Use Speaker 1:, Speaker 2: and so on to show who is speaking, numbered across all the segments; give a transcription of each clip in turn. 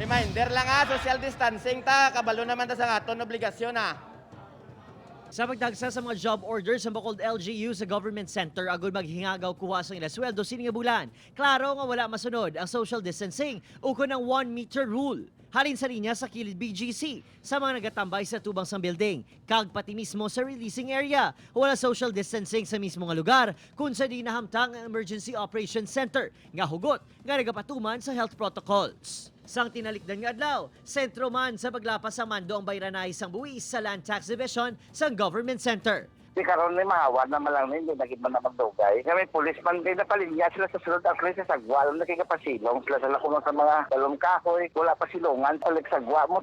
Speaker 1: Reminder lang social distancing ta, kabalo naman ta sa aton obligasyon
Speaker 2: Sa pagdagsa sa mga job orders sa Bacolod LGU sa Government Center agud maghingagaw kuha sa ila sweldo sini nga bulan. Klaro nga wala masunod ang social distancing ukon ang 1-meter rule. Halin sa linya sa kilid BGC sa mga nagatambay sa tubang sang building. Kag pati mismo sa releasing area. Wala social distancing sa mismo nga lugar kung sa di nahamtang ang Emergency Operations Center nga hugot nga nagapatuman sa health protocols. Sang tinalikdan nga adlaw, sentro man sa paglapas sa mando ang bayranay sang buwis sa Land Tax Division sa Government Center.
Speaker 3: Di karon ni mahawad na malang hindi naging man na magdugay. Kami police man din na palinya sila sa sulod ang sa sagwa. Alam na kaya pasilong sila sa lakungan sa mga dalong kahoy. Wala pa silungan. Alik sagwa mo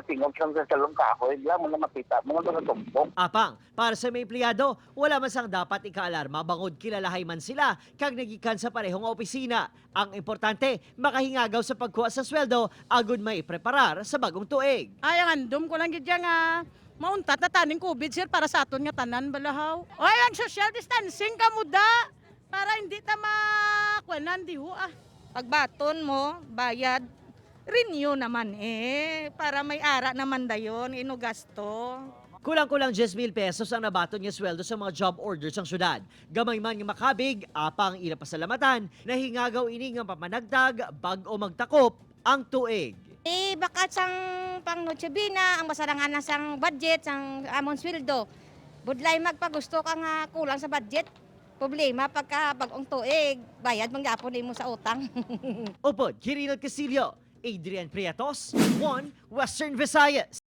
Speaker 3: tingog sa dalong kahoy. Wala mo na makita. Mga na tumpok.
Speaker 2: Apang, para sa may empleyado, wala man sang dapat ikaalarma bangod kilalahay man sila kag nagikan sa parehong opisina. Ang importante, makahingagaw sa pagkuha sa sweldo agud may preparar sa bagong tuig.
Speaker 4: Ay, ang andom ko lang gidya nga mauntat na taning COVID, sir, para sa aton nga tanan balahaw. Ay, ang social distancing ka muda para hindi ta makwanan di ho Pagbaton mo, bayad, renew naman para may ara naman dayon, gasto.
Speaker 2: Kulang-kulang 10,000 pesos ang nabaton nga sweldo sa mga job orders sa syudad. Gamay man nga makabig, apang ila pasalamatan, nahingagaw ini nga pamanagdag, bag-o magtakop ang tuig.
Speaker 5: Baka sang pang Noche Buena, ang masarangan na sang budget, sang amon sweldo. Budlay magpagusto ka nga kulang sa budget. Problema pagka bagong tuig, bayad mangyapon mo sa utang.
Speaker 2: Upod, Kirinal Casillo, Adrian Prietos, 1 Western Visayas.